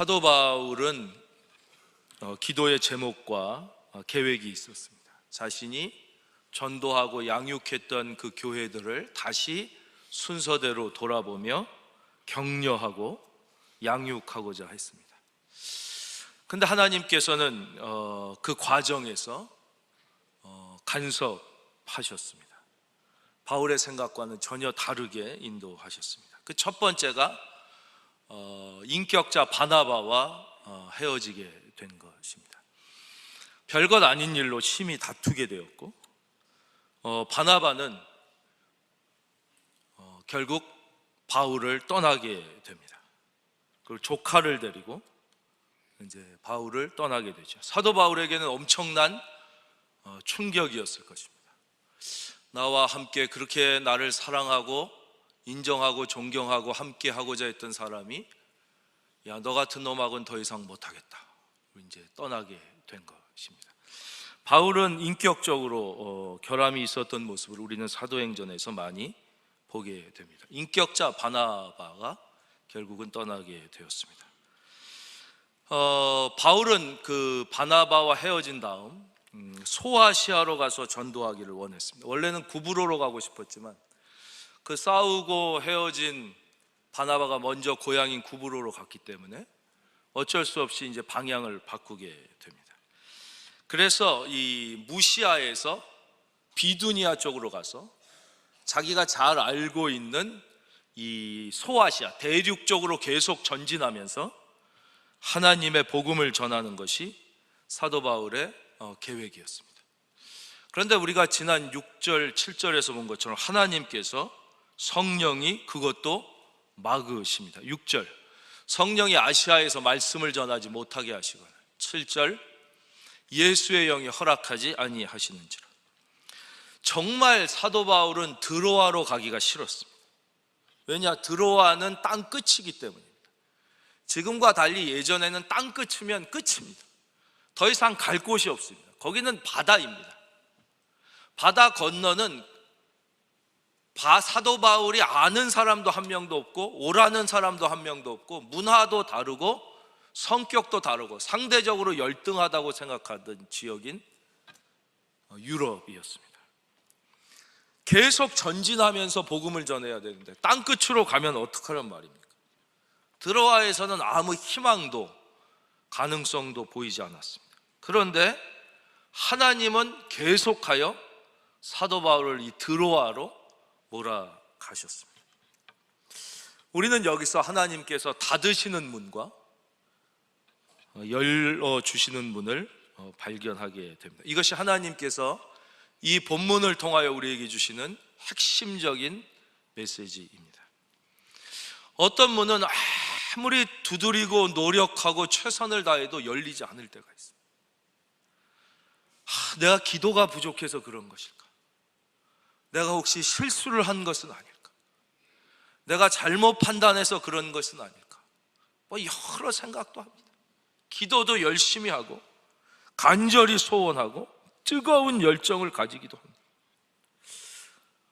사도 바울은 기도의 제목과 계획이 있었습니다. 자신이 전도하고 양육했던 그 교회들을 다시 순서대로 돌아보며 격려하고 양육하고자 했습니다. 근데 하나님께서는 그 과정에서 간섭하셨습니다. 바울의 생각과는 전혀 다르게 인도하셨습니다. 그 첫 번째가 인격자 바나바와 헤어지게 된 것입니다. 별것 아닌 일로 심히 다투게 되었고, 바나바는 결국 바울을 떠나게 됩니다. 그리고 조카를 데리고 이제 바울을 떠나게 되죠. 사도 바울에게는 엄청난 충격이었을 것입니다. 나와 함께 그렇게 나를 사랑하고 인정하고 존경하고 함께 하고자 했던 사람이 야, 너 같은 놈하고는 더 이상 못하겠다, 이제 떠나게 된 것입니다. 바울은 인격적으로 결함이 있었던 모습을 우리는 사도행전에서 많이 보게 됩니다. 인격자 바나바가 결국은 떠나게 되었습니다. 바울은 그 바나바와 헤어진 다음 소아시아로 가서 전도하기를 원했습니다. 원래는 구브로로 가고 싶었지만 그 싸우고 헤어진 바나바가 먼저 고향인 구브로로 갔기 때문에 어쩔 수 없이 이제 방향을 바꾸게 됩니다. 그래서 이 무시아에서 비두니아 쪽으로 가서 자기가 잘 알고 있는 이 소아시아 대륙 쪽으로 계속 전진하면서 하나님의 복음을 전하는 것이 사도 바울의 계획이었습니다. 그런데 우리가 지난 6절, 7절에서 본 것처럼 하나님께서 성령이 그것도 막으십니다. 6절, 성령이 아시아에서 말씀을 전하지 못하게 하시거나, 7절, 예수의 영이 허락하지 아니하시는지라. 정말 사도 바울은 드로아로 가기가 싫었습니다. 왜냐? 드로아는 땅 끝이기 때문입니다. 지금과 달리 예전에는 땅 끝이면 끝입니다. 더 이상 갈 곳이 없습니다. 거기는 바다입니다. 바다 건너는 사도 바울이 아는 사람도 한 명도 없고 오라는 사람도 한 명도 없고 문화도 다르고 성격도 다르고 상대적으로 열등하다고 생각하던 지역인 유럽이었습니다. 계속 전진하면서 복음을 전해야 되는데 땅 끝으로 가면 어떡하란 말입니까? 드로아에서는 아무 희망도 가능성도 보이지 않았습니다. 그런데 하나님은 계속하여 사도 바울을 이 드로아로 몰아가셨습니다. 우리는 여기서 하나님께서 닫으시는 문과 열어주시는 문을 발견하게 됩니다. 이것이 하나님께서 이 본문을 통하여 우리에게 주시는 핵심적인 메시지입니다. 어떤 문은 아무리 두드리고 노력하고 최선을 다해도 열리지 않을 때가 있습니다. 내가 기도가 부족해서 그런 것일까? 내가 혹시 실수를 한 것은 아닐까? 내가 잘못 판단해서 그런 것은 아닐까? 여러 생각도 합니다. 기도도 열심히 하고 간절히 소원하고 뜨거운 열정을 가지기도 합니다.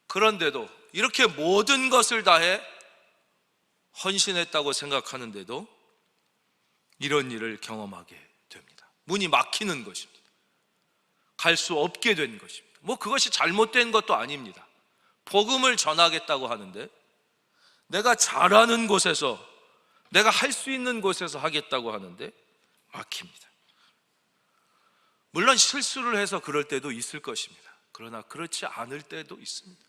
그런데도 이렇게 모든 것을 다해 헌신했다고 생각하는데도 이런 일을 경험하게 됩니다. 문이 막히는 것입니다. 갈 수 없게 된 것입니다. 그것이 잘못된 것도 아닙니다. 복음을 전하겠다고 하는데 내가 잘하는 곳에서, 내가 할 수 있는 곳에서 하겠다고 하는데 막힙니다. 물론 실수를 해서 그럴 때도 있을 것입니다. 그러나 그렇지 않을 때도 있습니다.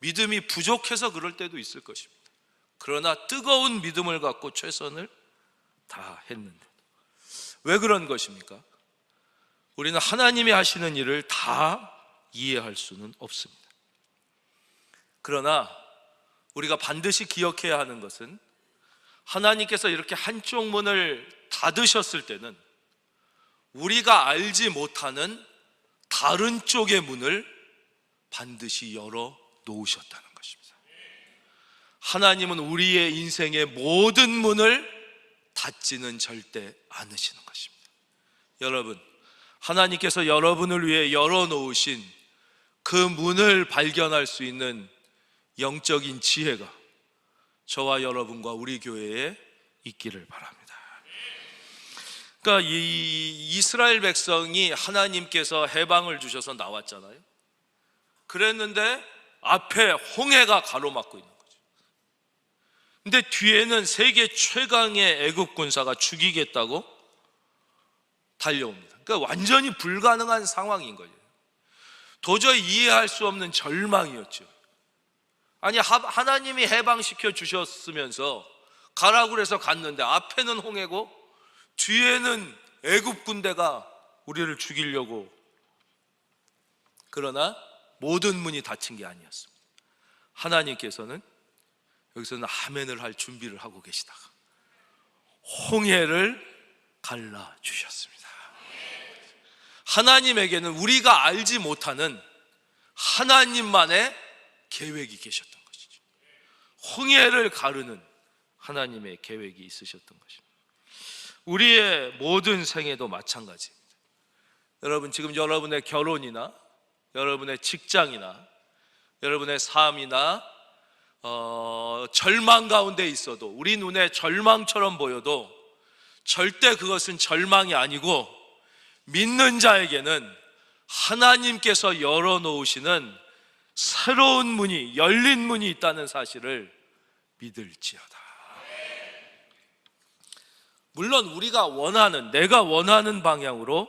믿음이 부족해서 그럴 때도 있을 것입니다. 그러나 뜨거운 믿음을 갖고 최선을 다했는데 왜 그런 것입니까? 우리는 하나님이 하시는 일을 다 이해할 수는 없습니다. 그러나 우리가 반드시 기억해야 하는 것은 하나님께서 이렇게 한쪽 문을 닫으셨을 때는 우리가 알지 못하는 다른 쪽의 문을 반드시 열어 놓으셨다는 것입니다. 하나님은 우리의 인생의 모든 문을 닫지는 절대 않으시는 것입니다. 여러분, 하나님께서 여러분을 위해 열어놓으신 그 문을 발견할 수 있는 영적인 지혜가 저와 여러분과 우리 교회에 있기를 바랍니다. 그러니까 이 이스라엘 백성이 하나님께서 해방을 주셔서 나왔잖아요. 그랬는데 앞에 홍해가 가로막고 있는 거죠. 근데 뒤에는 세계 최강의 애국 군사가 죽이겠다고 달려옵니다. 그러니까 완전히 불가능한 상황인 거예요. 도저히 이해할 수 없는 절망이었죠. 아니, 하나님이 해방시켜 주셨으면서 가라고 그래서 갔는데 앞에는 홍해고 뒤에는 애굽 군대가 우리를 죽이려고. 그러나 모든 문이 닫힌 게 아니었습니다. 하나님께서는 여기서는 아멘을 할 준비를 하고 계시다가 홍해를 갈라주셨습니다. 하나님에게는 우리가 알지 못하는 하나님만의 계획이 계셨던 것이죠. 홍해를 가르는 하나님의 계획이 있으셨던 것입니다. 우리의 모든 생애도 마찬가지입니다. 여러분, 지금 여러분의 결혼이나 여러분의 직장이나 여러분의 삶이나 절망 가운데 있어도, 우리 눈에 절망처럼 보여도 절대 그것은 절망이 아니고 믿는 자에게는 하나님께서 열어놓으시는 새로운 문이, 열린 문이 있다는 사실을 믿을지어다. 물론 우리가 원하는, 내가 원하는 방향으로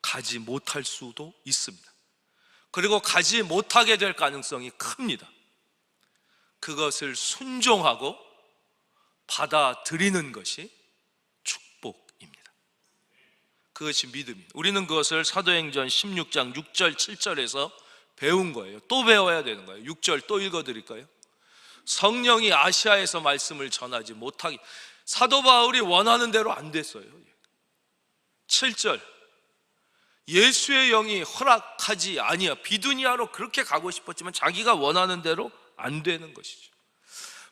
가지 못할 수도 있습니다. 그리고 가지 못하게 될 가능성이 큽니다. 그것을 순종하고 받아들이는 것이 축복입니다. 그것이 믿음입니다. 우리는 그것을 사도행전 16장 6절 7절에서 배운 거예요. 또 배워야 되는 거예요. 6절 또 읽어드릴까요? 성령이 아시아에서 말씀을 전하지 못하기. 사도 바울이 원하는 대로 안 됐어요. 7절, 예수의 영이 허락하지 아니야. 비두니아로 그렇게 가고 싶었지만 자기가 원하는 대로 안 되는 것이죠.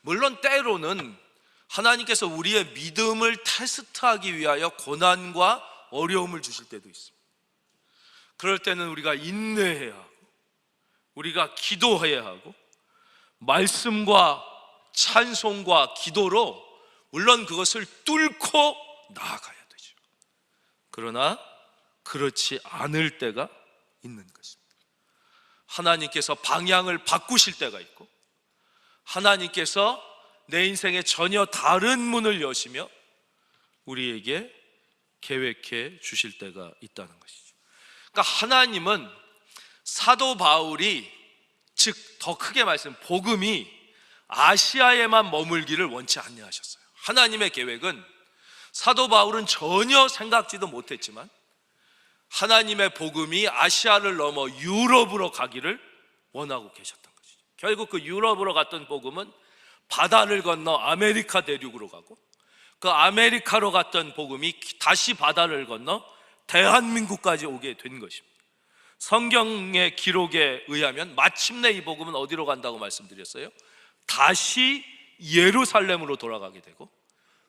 물론 때로는 하나님께서 우리의 믿음을 테스트하기 위하여 고난과 어려움을 주실 때도 있습니다. 그럴 때는 우리가 인내해야 하고, 우리가 기도해야 하고, 말씀과 찬송과 기도로 물론 그것을 뚫고 나아가야 되죠. 그러나 그렇지 않을 때가 있는 것입니다. 하나님께서 방향을 바꾸실 때가 있고, 하나님께서 내 인생에 전혀 다른 문을 여시며 우리에게 계획해 주실 때가 있다는 것이죠. 그러니까 하나님은 사도 바울이, 즉 더 크게 말씀, 복음이 아시아에만 머물기를 원치 아니하셨어요. 하나님의 계획은, 사도 바울은 전혀 생각지도 못했지만 하나님의 복음이 아시아를 넘어 유럽으로 가기를 원하고 계셨던 것이죠. 결국 그 유럽으로 갔던 복음은 바다를 건너 아메리카 대륙으로 가고, 그 아메리카로 갔던 복음이 다시 바다를 건너 대한민국까지 오게 된 것입니다. 성경의 기록에 의하면 마침내 이 복음은 어디로 간다고 말씀드렸어요? 다시 예루살렘으로 돌아가게 되고,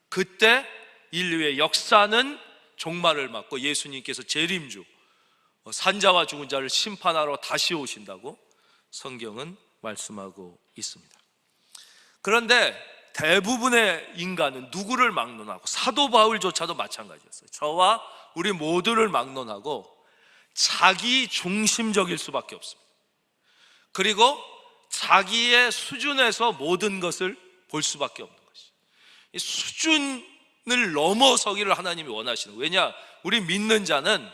그때 인류의 역사는 종말을 맞고 예수님께서 재림주, 산자와 죽은 자를 심판하러 다시 오신다고 성경은 말씀하고 있습니다. 그런데 대부분의 인간은 누구를 막론하고, 사도 바울조차도 마찬가지였어요. 저와 우리 모두를 막론하고 자기 중심적일 수밖에 없습니다. 그리고 자기의 수준에서 모든 것을 볼 수밖에 없는 것이, 이 수준을 넘어서기를 하나님이 원하시는 거예요. 왜냐? 우리 믿는 자는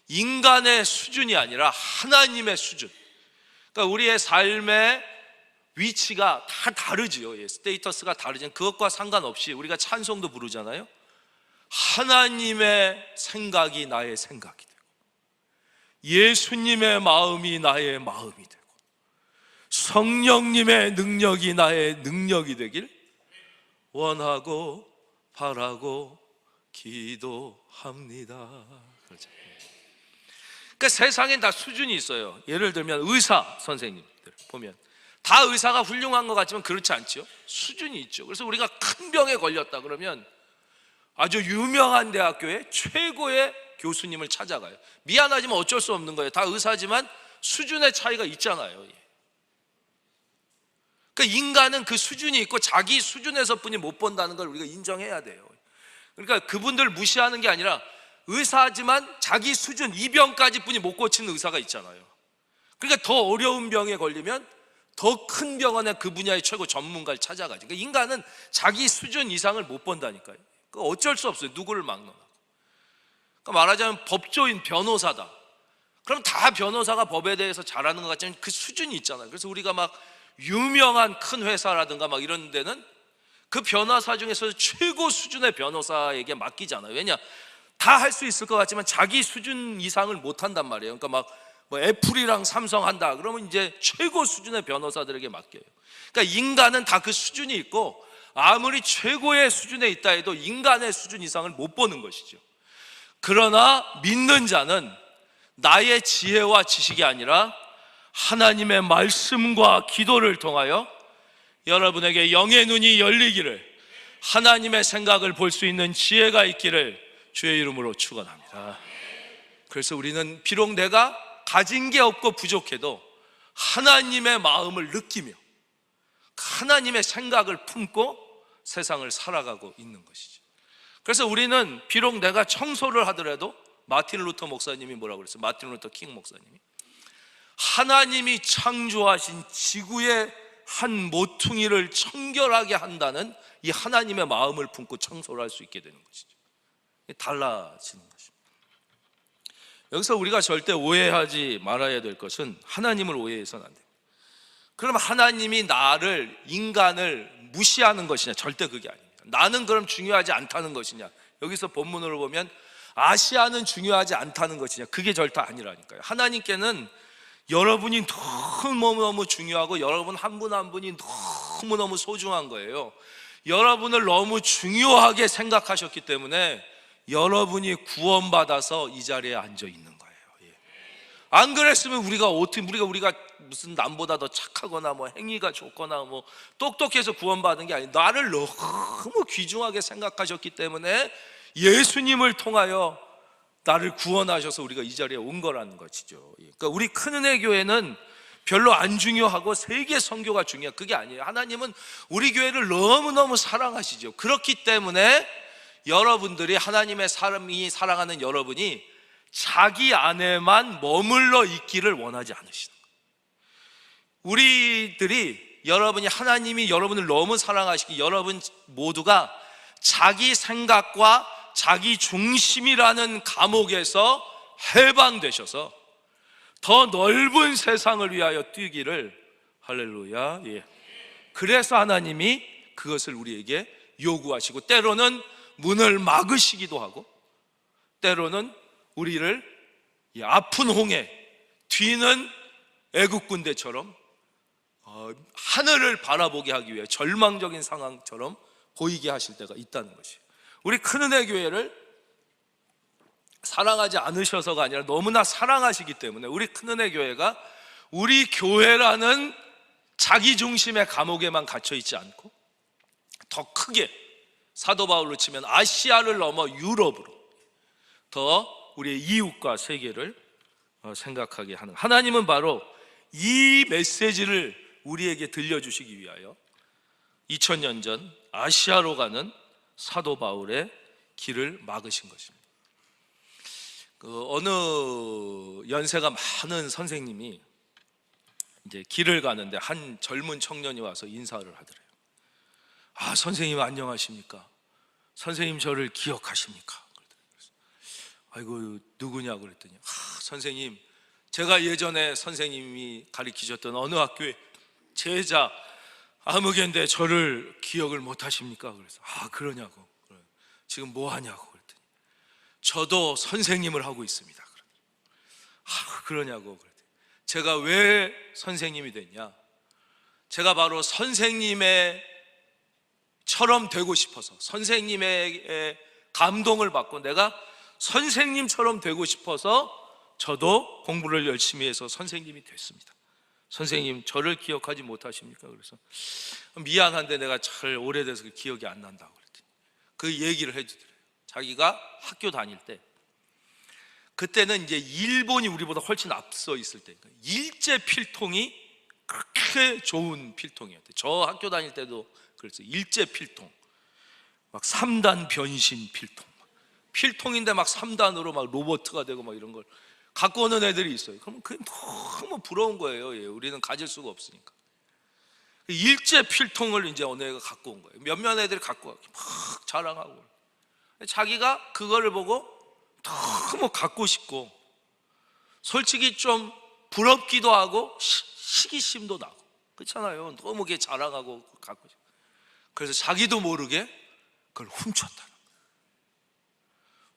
인간의 수준이 아니라 하나님의 수준. 그러니까 우리의 삶의 위치가 다 다르지요. 예, 스테이터스가 다르지만 그것과 상관없이 우리가 찬송도 부르잖아요. 하나님의 생각이 나의 생각이 되고, 예수님의 마음이 나의 마음이 되고, 성령님의 능력이 나의 능력이 되길 원하고 바라고 기도합니다. 그렇죠. 그러니까 세상엔 다 수준이 있어요. 예를 들면 의사 선생님들 보면 다 의사가 훌륭한 것 같지만 그렇지 않죠. 수준이 있죠. 그래서 우리가 큰 병에 걸렸다 그러면 아주 유명한 대학교의 최고의 교수님을 찾아가요. 미안하지만 어쩔 수 없는 거예요. 다 의사지만 수준의 차이가 있잖아요. 그러니까 인간은 그 수준이 있고 자기 수준에서뿐이 못 본다는 걸 우리가 인정해야 돼요. 그러니까 그분들 무시하는 게 아니라 의사지만 자기 수준 이병까지 뿐이 못 고치는 의사가 있잖아요. 그러니까 더 어려운 병에 걸리면 더 큰 병원에 그 분야의 최고 전문가를 찾아가죠. 그러니까 인간은 자기 수준 이상을 못 본다니까요. 어쩔 수 없어요. 누구를 막론하고. 그러니까 말하자면 법조인, 변호사다. 그럼 다 변호사가 법에 대해서 잘하는 것 같지만 그 수준이 있잖아요. 그래서 우리가 막 유명한 큰 회사라든가 막 이런 데는 그 변호사 중에서 최고 수준의 변호사에게 맡기잖아요. 왜냐? 다 할 수 있을 것 같지만 자기 수준 이상을 못 한단 말이에요. 그러니까 막 뭐 애플이랑 삼성 한다 그러면 이제 최고 수준의 변호사들에게 맡겨요. 그러니까 인간은 다 그 수준이 있고 아무리 최고의 수준에 있다 해도 인간의 수준 이상을 못 보는 것이죠. 그러나 믿는 자는 나의 지혜와 지식이 아니라 하나님의 말씀과 기도를 통하여 여러분에게 영의 눈이 열리기를, 하나님의 생각을 볼 수 있는 지혜가 있기를 주의 이름으로 축원합니다. 그래서 우리는 비록 내가 가진 게 없고 부족해도 하나님의 마음을 느끼며 하나님의 생각을 품고 세상을 살아가고 있는 것이죠. 그래서 우리는 비록 내가 청소를 하더라도 마틴 루터 목사님이 뭐라고 그랬어요? 마틴 루터 킹 목사님이 하나님이 창조하신 지구의 한 모퉁이를 청결하게 한다는 이 하나님의 마음을 품고 청소를 할 수 있게 되는 것이죠. 달라지는 것입니다. 여기서 우리가 절대 오해하지 말아야 될 것은 하나님을 오해해서는 안 돼요. 그럼 하나님이 나를, 인간을 무시하는 것이냐? 절대 그게 아닙니다. 나는 그럼 중요하지 않다는 것이냐? 여기서 본문으로 보면 아시아는 중요하지 않다는 것이냐? 그게 절대 아니라니까요. 하나님께는 여러분이 너무너무 중요하고 여러분 한 분 한 분이 너무너무 소중한 거예요. 여러분을 너무 중요하게 생각하셨기 때문에 여러분이 구원받아서 이 자리에 앉아 있는 거예요. 안 그랬으면 우리가 무슨 남보다 더 착하거나 뭐 행위가 좋거나 뭐 똑똑해서 구원받은 게 아니에요. 나를 너무 귀중하게 생각하셨기 때문에 예수님을 통하여 나를 구원하셔서 우리가 이 자리에 온 거라는 것이죠. 그러니까 우리 큰은혜 교회는 별로 안 중요하고 세계 선교가 중요한 그게 아니에요. 하나님은 우리 교회를 너무너무 사랑하시죠. 그렇기 때문에 여러분들이, 하나님의 사람이 사랑하는 여러분이 자기 안에만 머물러 있기를 원하지 않으시는 거예요. 우리들이, 여러분이, 하나님이 여러분을 너무 사랑하시기, 여러분 모두가 자기 생각과 자기 중심이라는 감옥에서 해방되셔서 더 넓은 세상을 위하여 뛰기를, 할렐루야. 그래서 하나님이 그것을 우리에게 요구하시고 때로는 문을 막으시기도 하고 때로는 우리를 아픈 홍해, 뒤는 애국 군대처럼 하늘을 바라보게 하기 위해 절망적인 상황처럼 보이게 하실 때가 있다는 것이에요. 우리 큰은혜 교회를 사랑하지 않으셔서가 아니라 너무나 사랑하시기 때문에 우리 큰은혜 교회가 우리 교회라는 자기 중심의 감옥에만 갇혀 있지 않고 더 크게, 사도 바울로 치면 아시아를 넘어 유럽으로 더 우리의 이웃과 세계를 생각하게 하는, 하나님은 바로 이 메시지를 우리에게 들려주시기 위하여 2000년 전 아시아로 가는 사도 바울의 길을 막으신 것입니다. 어느 연세가 많은 선생님이 이제 길을 가는데 한 젊은 청년이 와서 인사를 하더래요. 아, 선생님 안녕하십니까? 선생님 저를 기억하십니까? 아이고, 누구냐고 그랬더니 선생님, 제가 예전에 선생님이 가르치셨던 어느 학교의 제자 아무개인데 저를 기억을 못 하십니까? 그래서 그러냐고. 지금 뭐 하냐고 그랬더니 저도 선생님을 하고 있습니다. 그러냐고 그랬더니 제가 왜 선생님이 됐냐? 제가 바로 선생님의 처럼 되고 싶어서, 선생님의 감동을 받고 내가 선생님처럼 되고 싶어서 저도 공부를 열심히 해서 선생님이 됐습니다. 선생님 저를 기억하지 못하십니까? 그래서 미안한데 내가 잘 오래돼서 기억이 안 난다고 그랬더니 그 얘기를 해주더래요. 자기가 학교 다닐 때, 그때는 이제 일본이 우리보다 훨씬 앞서 있을 때니까 일제 필통이 그렇게 좋은 필통이었대요. 저 학교 다닐 때도 그랬어요. 일제 필통 막 3단 변신 필통인데 막 3단으로 막 로버트가 되고 막 이런 걸 갖고 오는 애들이 있어요. 그럼 그게 너무 부러운 거예요. 예, 우리는 가질 수가 없으니까. 일제 필통을 이제 어느 애가 갖고 온 거예요. 몇몇 애들이 갖고 와서 막 자랑하고, 자기가 그거를 보고 너무 갖고 싶고, 솔직히 좀 부럽기도 하고 시기심도 나고 그렇잖아요. 너무 그게 자랑하고 갖고 싶고. 그래서 자기도 모르게 그걸 훔쳤다는 거예요.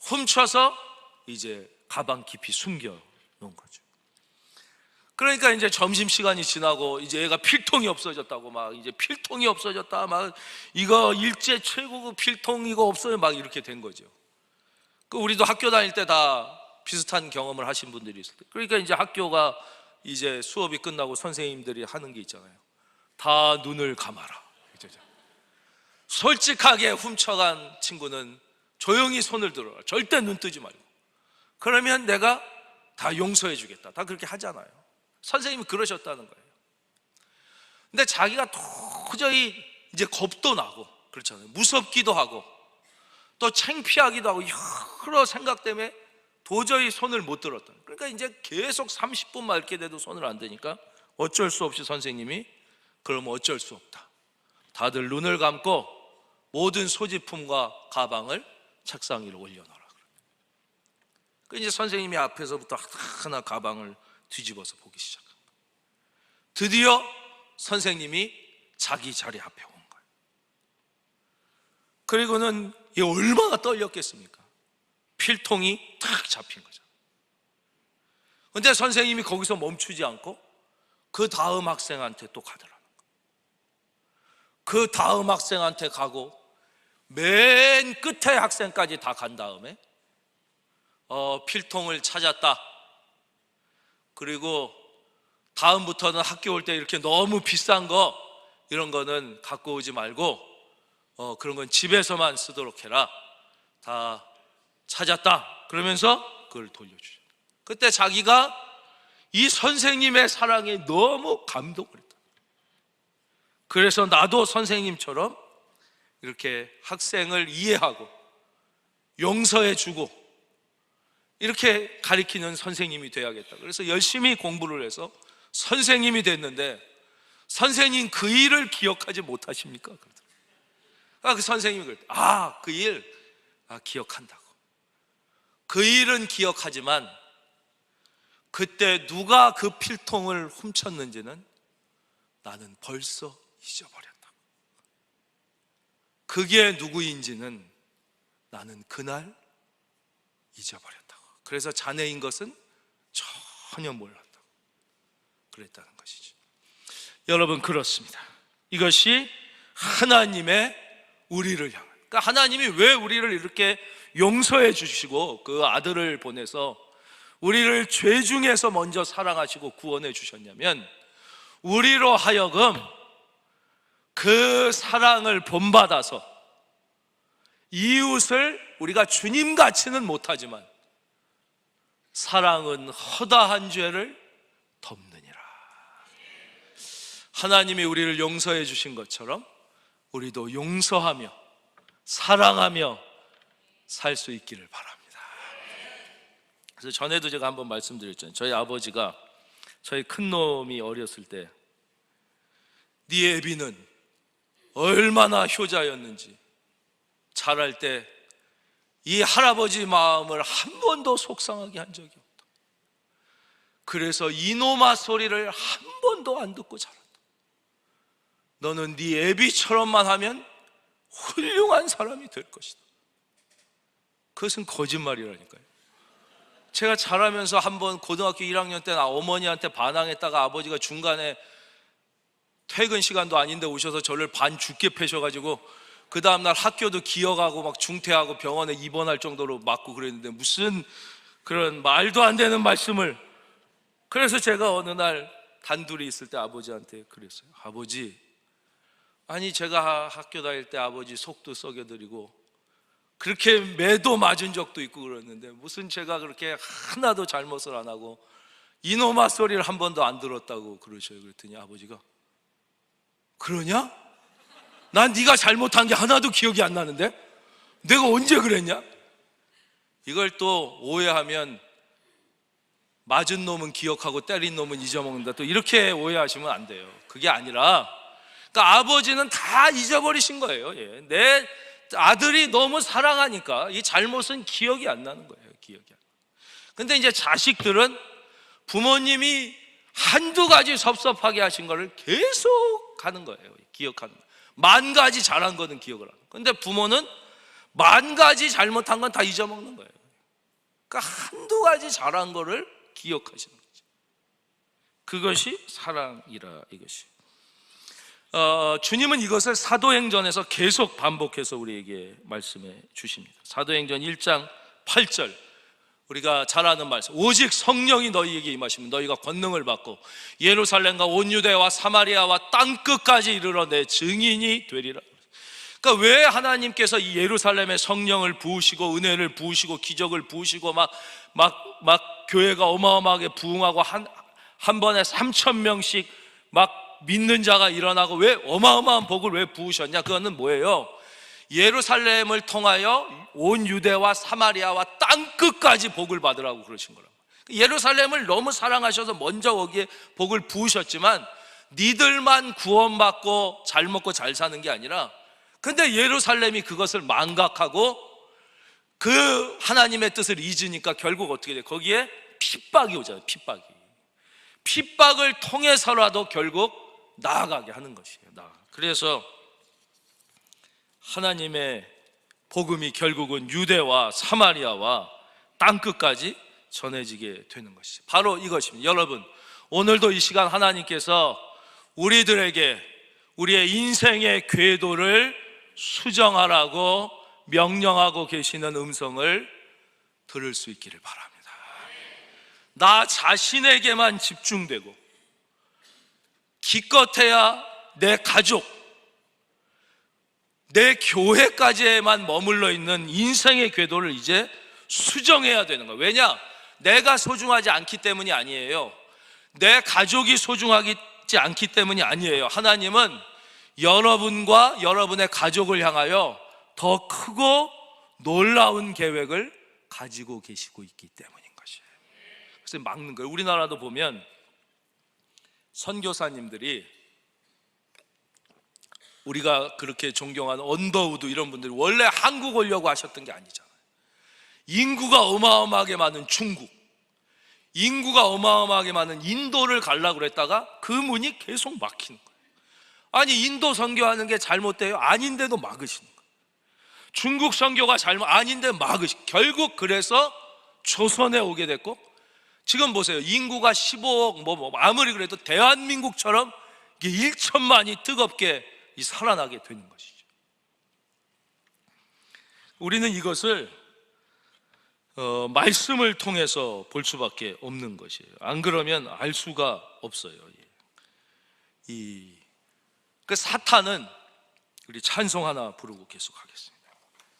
훔쳐서 이제 가방 깊이 숨겨 놓은 거죠. 그러니까 이제 점심시간이 지나고 이제 얘가 필통이 없어졌다고 막, 이제 필통이 없어졌다, 막 이거 일제 최고급 필통 이거 없어요, 막 이렇게 된 거죠. 그 우리도 학교 다닐 때 다 비슷한 경험을 하신 분들이 있을 때, 그러니까 이제 학교가 이제 수업이 끝나고 선생님들이 하는 게 있잖아요. 다 눈을 감아라. 솔직하게 훔쳐간 친구는 조용히 손을 들어라. 절대 눈 뜨지 말고. 그러면 내가 다 용서해 주겠다. 다 그렇게 하잖아요. 선생님이 그러셨다는 거예요. 근데 자기가 도저히 이제 겁도 나고 그렇잖아요. 무섭기도 하고 또 창피하기도 하고 여러 생각 때문에 도저히 손을 못 들었다. 그러니까 이제 계속 30분만 이렇게 돼도 손을 안 대니까 어쩔 수 없이 선생님이 그럼 어쩔 수 없다. 다들 눈을 감고 모든 소지품과 가방을 책상 위로 올려놓으라. 그 이제 선생님이 앞에서부터 하나 가방을 뒤집어서 보기 시작합니다. 드디어 선생님이 자기 자리 앞에 온 거예요. 그리고는 이 얼마나 떨렸겠습니까? 필통이 탁 잡힌 거죠. 근데 선생님이 거기서 멈추지 않고 그 다음 학생한테 또 가더라는 거예요. 그 다음 학생한테 가고 맨 끝에 학생까지 다 간 다음에 필통을 찾았다. 그리고 다음부터는 학교 올 때 이렇게 너무 비싼 거 이런 거는 갖고 오지 말고 그런 건 집에서만 쓰도록 해라. 다 찾았다. 그러면서 그걸 돌려주죠. 그때 자기가 이 선생님의 사랑에 너무 감동을 했다. 그래서 나도 선생님처럼 이렇게 학생을 이해하고 용서해주고 이렇게 가르치는 선생님이 돼야겠다. 그래서 열심히 공부를 해서 선생님이 됐는데, 선생님 그 일을 기억하지 못하십니까? 그 선생님이 그랬다. 그 일 기억한다고. 그 일은 기억하지만 그때 누가 그 필통을 훔쳤는지는 나는 벌써 잊어버렸다. 그게 누구인지는 나는 그날 잊어버렸다고. 그래서 자네인 것은 전혀 몰랐다고 그랬다는 것이죠. 여러분, 그렇습니다. 이것이 하나님의 우리를 향한, 그러니까 하나님이 왜 우리를 이렇게 용서해 주시고 그 아들을 보내서 우리를 죄 중에서 먼저 사랑하시고 구원해 주셨냐면, 우리로 하여금 그 사랑을 본받아서 이웃을 우리가 주님같이는 못하지만 사랑은 허다한 죄를 덮느니라. 하나님이 우리를 용서해 주신 것처럼 우리도 용서하며 사랑하며 살 수 있기를 바랍니다. 그래서 전에도 제가 한번 말씀드렸잖아요. 저희 아버지가 저희 큰놈이 어렸을 때 네 애비는 얼마나 효자였는지, 자랄 때 이 할아버지 마음을 한 번도 속상하게 한 적이 없다. 그래서 이놈아 소리를 한 번도 안 듣고 자랐다. 너는 네 애비처럼만 하면 훌륭한 사람이 될 것이다. 그것은 거짓말이라니까요. 제가 자라면서 한번 고등학교 1학년 때 어머니한테 반항했다가 아버지가 중간에 퇴근 시간도 아닌데 오셔서 저를 반 죽게 패셔가지고 그 다음날 학교도 기어가고 막 중퇴하고 병원에 입원할 정도로 맞고 그랬는데, 무슨 그런 말도 안 되는 말씀을. 그래서 제가 어느 날 단둘이 있을 때 아버지한테 그랬어요. 아버지, 아니 제가 학교 다닐 때 아버지 속도 썩여드리고 그렇게 매도 맞은 적도 있고 그랬는데 무슨 제가 그렇게 하나도 잘못을 안 하고 이놈아 소리를 한 번도 안 들었다고 그러셔요. 그랬더니 아버지가, 그러냐? 난 네가 잘못한 게 하나도 기억이 안 나는데? 내가 언제 그랬냐? 이걸 또 오해하면 맞은 놈은 기억하고 때린 놈은 잊어먹는다, 또 이렇게 오해하시면 안 돼요. 그게 아니라, 그러니까 아버지는 다 잊어버리신 거예요. 예. 내 아들이 너무 사랑하니까 이 잘못은 기억이 안 나는 거예요. 기억이 안. 근데 이제 자식들은 부모님이 한두 가지 섭섭하게 하신 거를 계속 하는 거예요. 기억하는 거예요. 만 가지 잘한 거는 기억을 하는 거예요. 근데 부모는 만 가지 잘못한 건 다 잊어먹는 거예요. 그러니까 한두 가지 잘한 거를 기억하시는 거죠. 그것이 사랑이라, 이것이. 주님은 이것을 사도행전에서 계속 반복해서 우리에게 말씀해 주십니다. 사도행전 1장 8절, 우리가 잘 아는 말씀, 오직 성령이 너희에게 임하시면 너희가 권능을 받고 예루살렘과 온 유대와 사마리아와 땅끝까지 이르러 내 증인이 되리라. 그러니까 왜 하나님께서 이 예루살렘에 성령을 부으시고 은혜를 부으시고 기적을 부으시고 막 교회가 어마어마하게 부흥하고 한 번에 3,000명씩 막 믿는 자가 일어나고 왜 어마어마한 복을 왜 부으셨냐? 그거는 뭐예요? 예루살렘을 통하여 온 유대와 사마리아와 땅끝까지 복을 받으라고 그러신 거라고. 예루살렘을 너무 사랑하셔서 먼저 거기에 복을 부으셨지만 니들만 구원받고 잘 먹고 잘 사는 게 아니라, 근데 예루살렘이 그것을 망각하고 그 하나님의 뜻을 잊으니까 결국 어떻게 돼? 거기에 핍박이 오잖아요. 핍박을 통해서라도 결국 나아가게 하는 것이에요. 그래서 하나님의 복음이 결국은 유대와 사마리아와 땅끝까지 전해지게 되는 것이죠. 바로 이것입니다. 여러분, 오늘도 이 시간 하나님께서 우리들에게 우리의 인생의 궤도를 수정하라고 명령하고 계시는 음성을 들을 수 있기를 바랍니다. 나 자신에게만 집중되고 기껏해야 내 가족, 내 교회까지에만 머물러 있는 인생의 궤도를 이제 수정해야 되는 거예요. 왜냐? 내가 소중하지 않기 때문이 아니에요. 내 가족이 소중하지 않기 때문이 아니에요. 하나님은 여러분과 여러분의 가족을 향하여 더 크고 놀라운 계획을 가지고 계시고 있기 때문인 것이에요. 그래서 막는 거예요. 우리나라도 보면 선교사님들이, 우리가 그렇게 존경하는 언더우드 이런 분들이 원래 한국 오려고 하셨던 게 아니잖아요. 인구가 어마어마하게 많은 중국, 인구가 어마어마하게 많은 인도를 가려고 그랬다가 그 문이 계속 막히는 거예요. 아니, 인도 선교하는 게 잘못돼요? 아닌데도 막으시는 거예요. 중국 선교가 아닌데 막으시고, 결국 그래서 조선에 오게 됐고, 지금 보세요. 인구가 15억, 아무리 그래도 대한민국처럼 1천만이 뜨겁게 살아나게 되는 것이죠. 우리는 이것을 말씀을 통해서 볼 수밖에 없는 것이에요. 안 그러면 알 수가 없어요. 그 사탄은, 우리 찬송 하나 부르고 계속하겠습니다.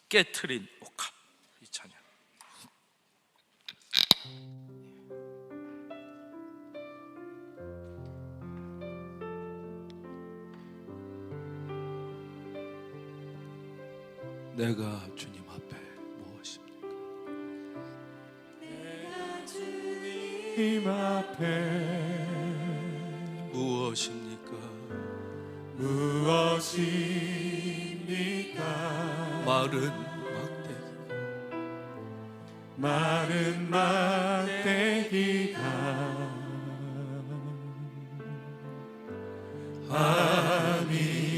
깨트린 옥합, 이 찬양. 내가 주님 앞에 무엇입니까? 내가 주님 앞에 무엇입니까? 무엇입니까? 마른 막대기가 아닙니까?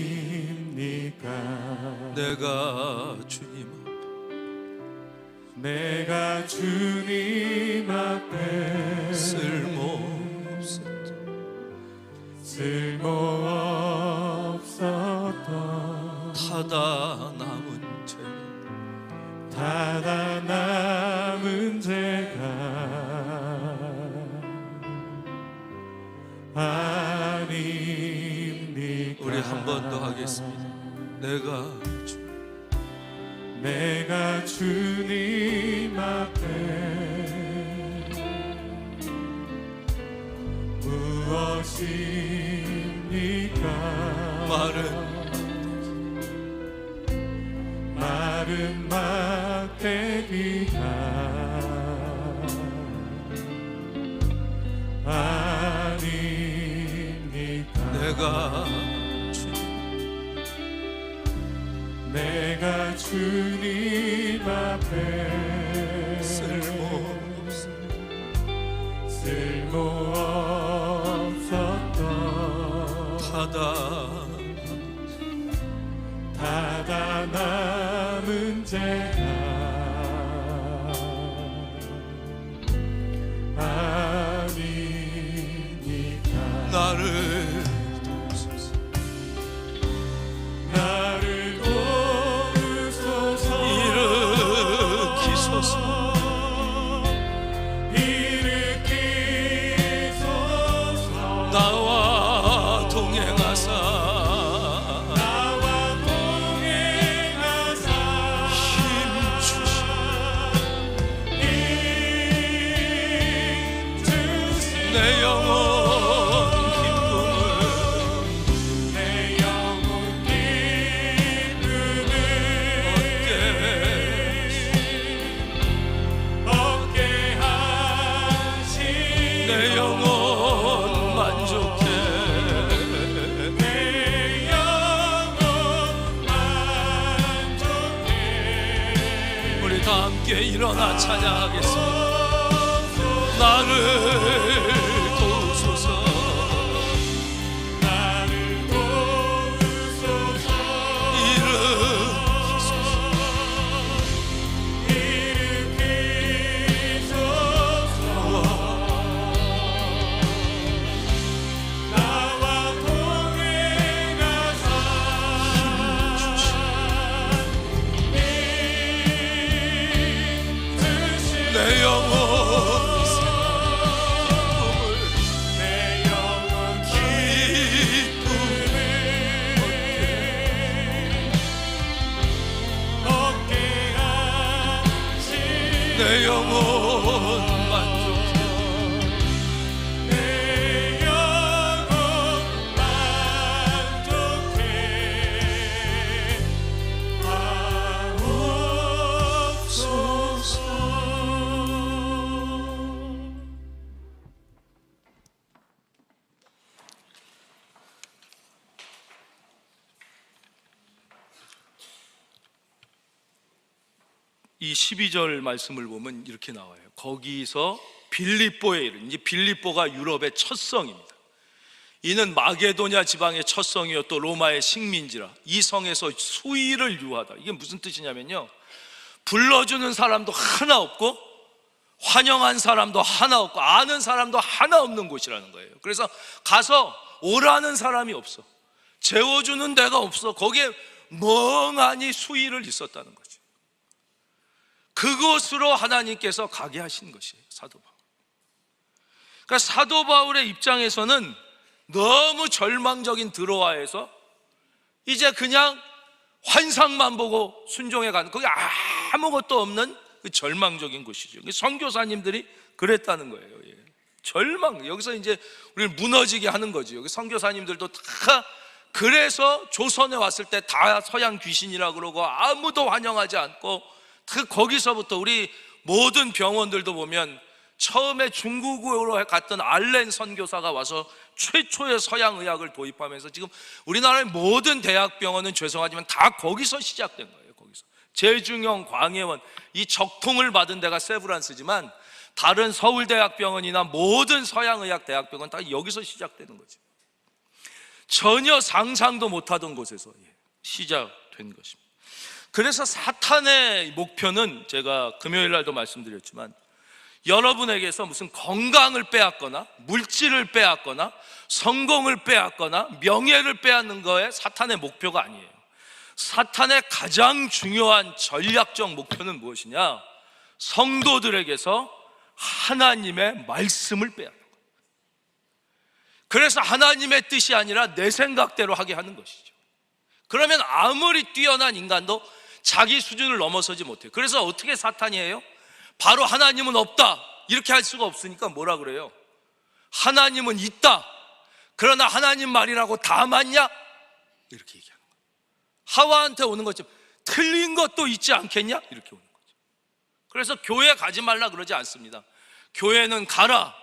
내가 주님 앞에 쓸모없었던 타다 남은 죄가 아닙니까? 우리 한 번 더 하겠습니다. 내가 주님 앞에 무엇입니까? 마른 마른 쓸모없었던 다다 남은 죄가 아니니까 나를 도우소서 일으키소서 나와 동행하사 내 영혼 기쁨을 얻게 하시고 내 영혼 만족해 우리 다 함께 일어나 찬양하겠습니다. 나를 도우소서 나와 동행하사 내 영혼 내 영혼 만족해 내 영혼 만족해 하옵소서. 이 12절 말씀을 보면 이렇게 나와요. 거기서 빌립보에 이른, 이제 빌립보가 유럽의 첫 성입니다. 이는 마게도냐 지방의 첫 성이요 또 로마의 식민지라 이 성에서 수의를 유하다. 이게 무슨 뜻이냐면요, 불러주는 사람도 하나 없고 환영한 사람도 하나 없고 아는 사람도 하나 없는 곳이라는 거예요. 그래서 가서 오라는 사람이 없어, 재워주는 데가 없어. 거기에 멍하니 수의를 있었다는 거죠. 그곳으로 하나님께서 가게 하신 것이에요, 사도 바울. 그러니까 사도 바울의 입장에서는 너무 절망적인 드로아에서 이제 그냥 환상만 보고 순종해 가는, 거기 아무것도 없는 그 절망적인 곳이죠. 선교사님들이 그랬다는 거예요. 예. 절망, 여기서 이제 우리를 무너지게 하는 거죠. 여기 선교사님들도 다 그래서 조선에 왔을 때 다 서양 귀신이라 그러고 아무도 환영하지 않고, 거기서부터 우리 모든 병원들도 보면 처음에 중국으로 갔던 알렌 선교사가 와서 최초의 서양 의학을 도입하면서 지금 우리나라의 모든 대학병원은 죄송하지만 다 거기서 시작된 거예요. 거기서 제중형, 광해원, 이 적통을 받은 데가 세브란스지만 다른 서울대학병원이나 모든 서양의학 대학병원 다 여기서 시작되는 거죠. 전혀 상상도 못하던 곳에서 시작된 것입니다. 그래서 사탄의 목표는 제가 금요일 날도 말씀드렸지만 여러분에게서 무슨 건강을 빼앗거나 물질을 빼앗거나 성공을 빼앗거나 명예를 빼앗는 거에 사탄의 목표가 아니에요. 사탄의 가장 중요한 전략적 목표는 무엇이냐? 성도들에게서 하나님의 말씀을 빼앗는 거예요. 그래서 하나님의 뜻이 아니라 내 생각대로 하게 하는 것이죠. 그러면 아무리 뛰어난 인간도 자기 수준을 넘어서지 못해요. 그래서 어떻게 사탄이 해요? 바로 하나님은 없다 이렇게 할 수가 없으니까 뭐라 그래요? 하나님은 있다. 그러나 하나님 말이라고 다 맞냐? 이렇게 얘기하는 거예요. 하와한테 오는 것처럼 틀린 것도 있지 않겠냐? 이렇게 오는 거죠. 그래서 교회 가지 말라 그러지 않습니다. 교회는 가라.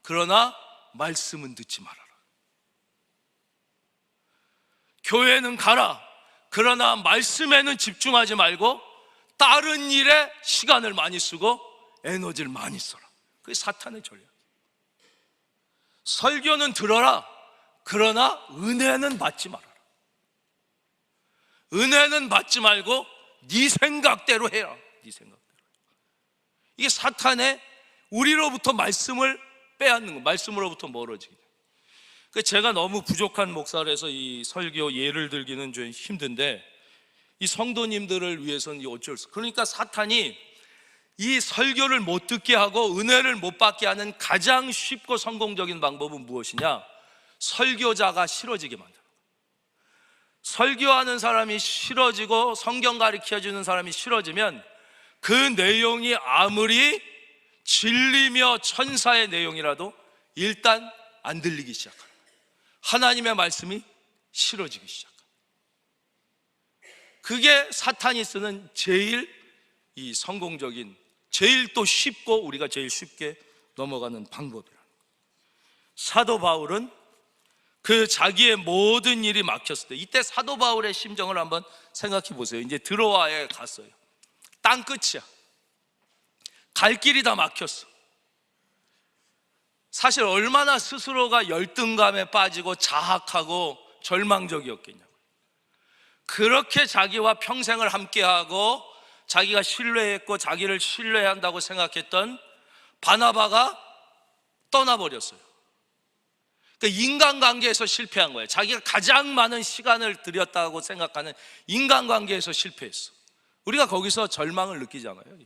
그러나 말씀은 듣지 말아라. 교회는 가라. 그러나 말씀에는 집중하지 말고 다른 일에 시간을 많이 쓰고 에너지를 많이 써라. 그게 사탄의 전략. 설교는 들어라. 그러나 은혜는 받지 말아라. 은혜는 받지 말고 네 생각대로 해라. 네 생각대로. 이게 사탄의 우리로부터 말씀을 빼앗는 거, 말씀으로부터 멀어지기. 제가 너무 부족한 목사라서 이 설교 예를 들기는 좀 힘든데, 이 성도님들을 위해서는 어쩔 수 없어요. 그러니까 사탄이 이 설교를 못 듣게 하고 은혜를 못 받게 하는 가장 쉽고 성공적인 방법은 무엇이냐? 설교자가 싫어지게 만드는 거예요. 설교하는 사람이 싫어지고 성경 가르쳐주는 사람이 싫어지면 그 내용이 아무리 진리며 천사의 내용이라도 일단 안 들리기 시작합니다. 하나님의 말씀이 싫어지기 시작합니다. 그게 사탄이 쓰는 제일 이 성공적인, 제일 또 쉽고 우리가 제일 쉽게 넘어가는 방법이라는 거예요. 사도 바울은 그 자기의 모든 일이 막혔을 때, 이때 사도 바울의 심정을 한번 생각해 보세요. 이제 드로아에 갔어요. 땅 끝이야. 갈 길이 다 막혔어. 사실 얼마나 스스로가 열등감에 빠지고 자학하고 절망적이었겠냐고. 그렇게 자기와 평생을 함께하고 자기가 신뢰했고 자기를 신뢰한다고 생각했던 바나바가 떠나버렸어요. 그러니까 인간관계에서 실패한 거예요. 자기가 가장 많은 시간을 들였다고 생각하는 인간관계에서 실패했어. 우리가 거기서 절망을 느끼잖아요.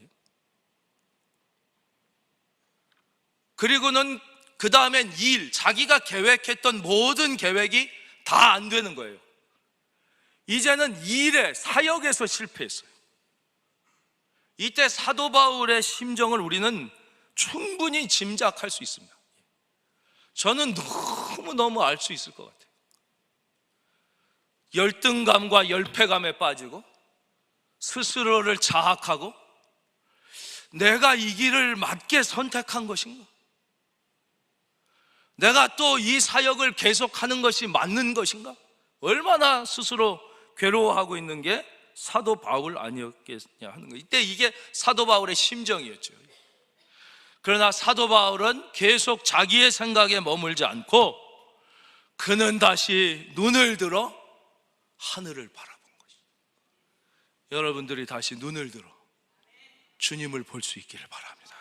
그리고는 그 다음엔 일, 자기가 계획했던 모든 계획이 다 안 되는 거예요. 이제는 일에, 사역에서 실패했어요. 이때 사도 바울의 심정을 우리는 충분히 짐작할 수 있습니다. 저는 너무너무 알 수 있을 것 같아요. 열등감과 열패감에 빠지고 스스로를 자학하고 내가 이 길을 맞게 선택한 것인가? 내가 또 이 사역을 계속하는 것이 맞는 것인가? 얼마나 스스로 괴로워하고 있는 게 사도 바울 아니었겠냐 하는 거예요. 이때 이게 사도 바울의 심정이었죠. 그러나 사도 바울은 계속 자기의 생각에 머물지 않고 그는 다시 눈을 들어 하늘을 바라본 것이죠. 여러분들이 다시 눈을 들어 주님을 볼 수 있기를 바랍니다.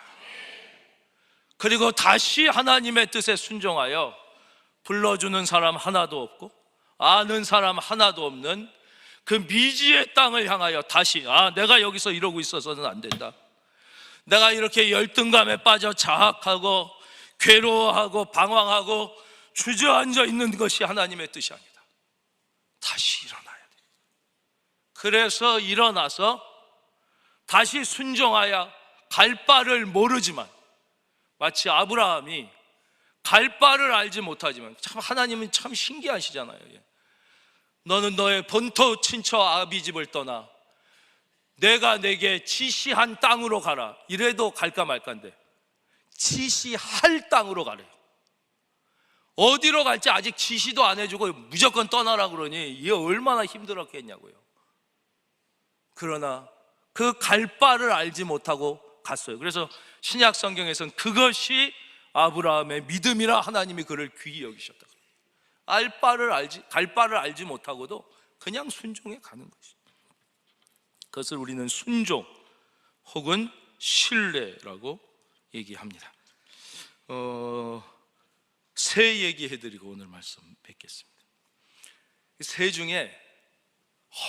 그리고 다시 하나님의 뜻에 순종하여 불러주는 사람 하나도 없고 아는 사람 하나도 없는 그 미지의 땅을 향하여 다시 내가 여기서 이러고 있어서는 안 된다. 내가 이렇게 열등감에 빠져 자학하고 괴로워하고 방황하고 주저앉아 있는 것이 하나님의 뜻이 아니다. 다시 일어나야 돼. 그래서 일어나서 다시 순종하여 갈 바를 모르지만, 마치 아브라함이 갈 바를 알지 못하지만, 참 하나님은 참 신기하시잖아요. 너는 너의 본토 친처 아비집을 떠나 내가 내게 지시한 땅으로 가라. 이래도 갈까 말까인데 지시할 땅으로 가래요. 어디로 갈지 아직 지시도 안 해주고 무조건 떠나라 그러니 이게 얼마나 힘들었겠냐고요. 그러나 그 갈 바를 알지 못하고 갔어요. 그래서 신약 성경에서는 그것이 아브라함의 믿음이라 하나님이 그를 귀히 여기셨다. 갈 바를 알지 못하고도 그냥 순종해 가는 것이죠. 그것을 우리는 순종 혹은 신뢰라고 얘기합니다. 새 얘기해드리고 오늘 말씀 뵙겠습니다. 새 중에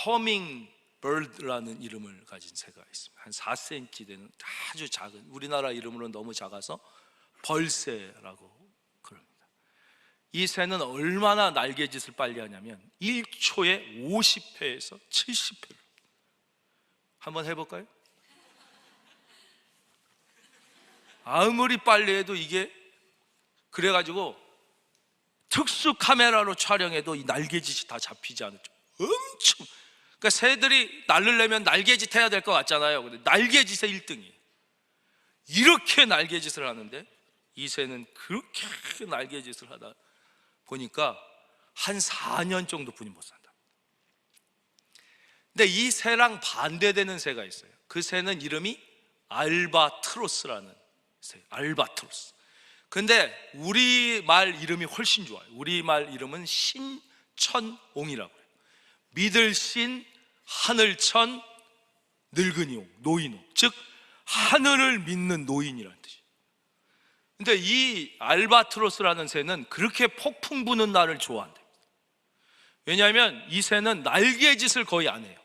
허밍버드라는 이름을 가진 새가 있습니다. 한 4cm 되는 아주 작은, 우리나라 이름으로는 너무 작아서 벌새라고 그럽니다. 이 새는 얼마나 날개짓을 빨리 하냐면 1초에 50회에서 70회를. 한번 해볼까요? 아무리 빨리 해도 이게 그래가지고 특수 카메라로 촬영해도 이 날개짓이 다 잡히지 않았죠. 엄청. 그러니까 새들이 날르려면 날개짓 해야 될 것 같잖아요. 근데 날개짓의 1등이에요. 이렇게 날개짓을 하는데 이 새는 그렇게 날개짓을 하다 보니까 한 4년 정도 분이 못 산다. 근데 이 새랑 반대되는 새가 있어요. 그 새는 이름이 알바트로스라는 새, 알바트로스. 근데 우리말 이름이 훨씬 좋아요. 우리말 이름은 신천옹이라고 해요. 믿을 신, 하늘천, 늙은이옹, 노인옹, 즉 하늘을 믿는 노인이라는 뜻이에요. 근데 이 알바트로스라는 새는 그렇게 폭풍 부는 날을 좋아한대요. 왜냐하면 이 새는 날개짓을 거의 안 해요.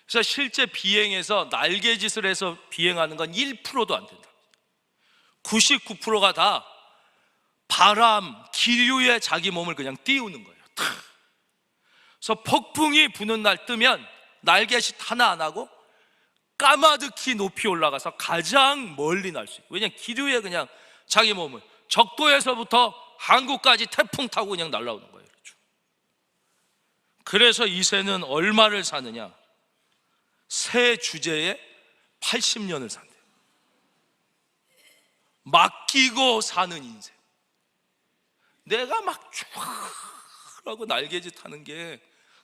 그래서 실제 비행에서 날개짓을 해서 비행하는 건 1%도 안 된다. 99%가 다 바람, 기류에 자기 몸을 그냥 띄우는 거예요. 그래서 폭풍이 부는 날 뜨면 날개짓 하나 안 하고 까마득히 높이 올라가서 가장 멀리 날 수 있고, 왜냐하면 기류에 그냥 자기 몸을, 적도에서부터 한국까지 태풍 타고 그냥 날아오는 거예요. 그래서 이 새는 얼마를 사느냐? 새 주제에 80년을 산대요. 맡기고 사는 인생. 내가 막 쭉 하고 날개짓 하는 게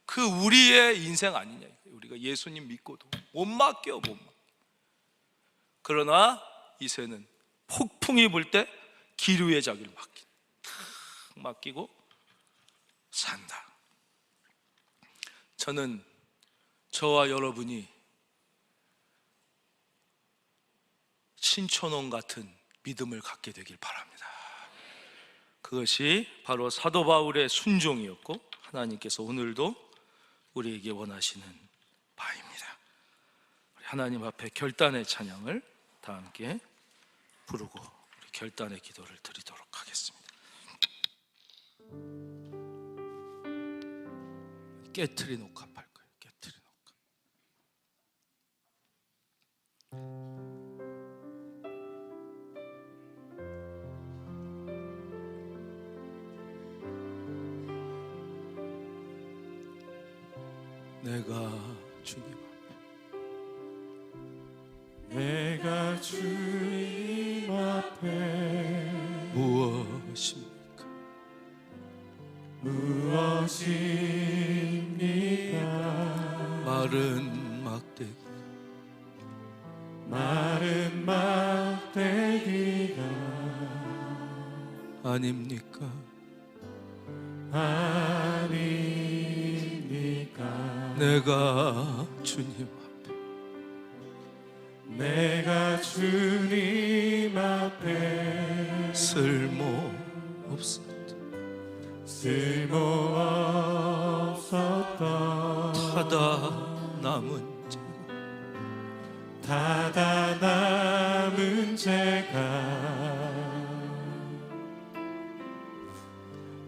그 우리의 인생 아니냐. 우리가 예수님 믿고도 못 맡겨, 못 맡겨. 그러나 이 새는 폭풍이 불 때 기류의 자기를 맡기고 산다. 저는 저와 여러분이 신천옹 같은 믿음을 갖게 되길 바랍니다. 그것이 바로 사도 바울의 순종이었고, 하나님께서 오늘도 우리에게 원하시는 바입니다. 우리 하나님 앞에 결단의 찬양을 다 함께 부르고 우리 결단의 기도를 드리도록 하겠습니다. 깨트린 옥합할 거예요. 깨트린 옥합. 내가 주님 앞에, 내가 주님 앞에 무엇입니까? 무엇입니까? 마른 막대기, 마른 막대기가 아닙니까? 아닙니까? 내가 주님 앞에, 내가 주님 앞에 쓸모없었다, 쓸모없었던 타다 남은 죄, 타다 남은 죄가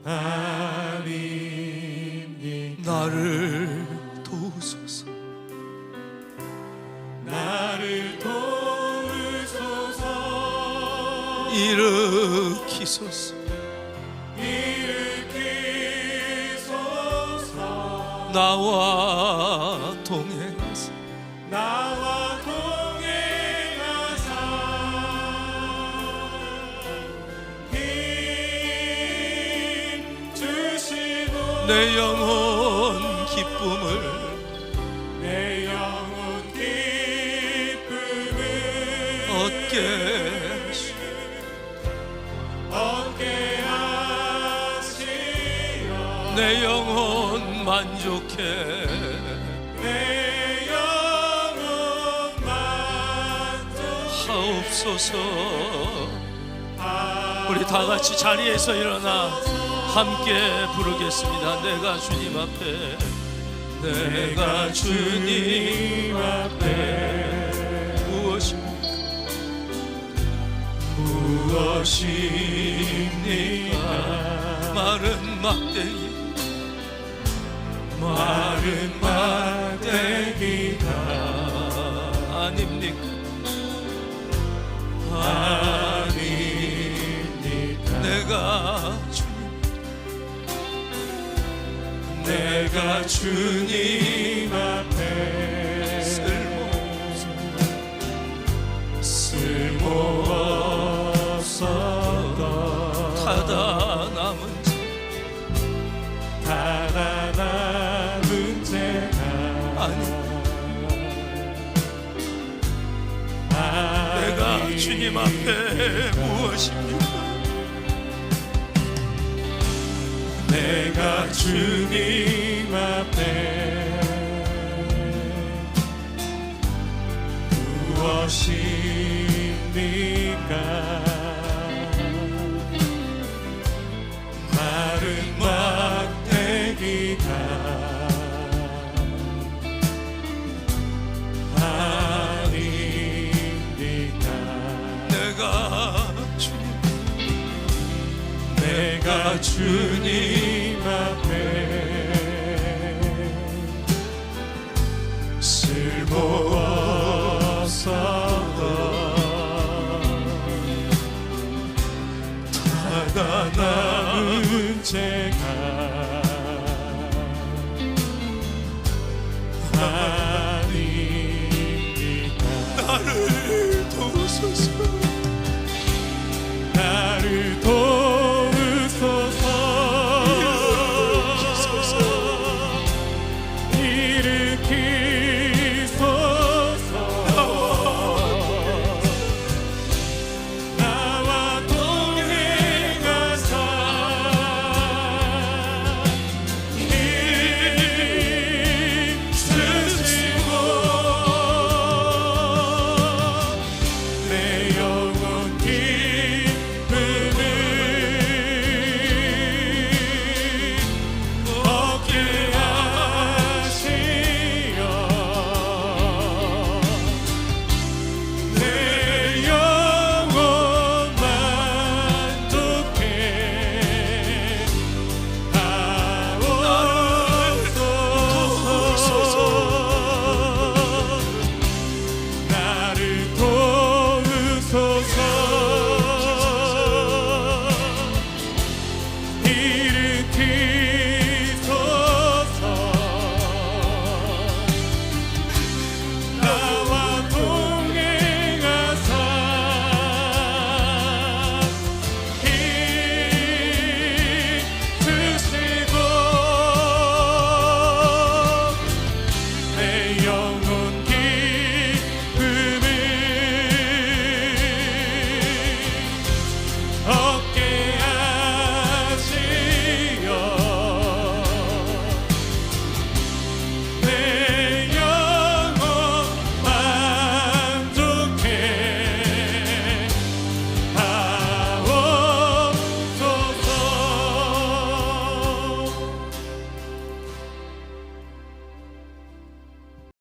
아닙니까? 나를 도우소서, 나를 도우소서, 일으키소서, 일으키소서, 나와 동행하사 나와 동행하사 힘 주시고 내 영혼 기쁨을 내 영혼 기쁨을 얻게 하시어 내 영혼 만족해 내 영혼 하옵소서. 우리 다 같이 자리에서 일어나 함께 부르겠습니다. 내가 주님 앞에, 내가 주님 앞에 무엇입니까? 마른 막대기, 마른 막대기가 아닙니까? 아닙니까? 내가 주님 앞에 쓸모없었던 타다 남은 죄, 타다 남은 죄가 주님 앞에 무엇입니까? 내가 주님 앞에 무엇입니까? 마른 막대기가 아닙니까? 내가 주님 앞에 쓸모없었던 다가 남은 죄가 아닙니까? 나를 도우소서. 나를 도우소서. 일으키소서. 나와 동행하사 힘쓰시고 내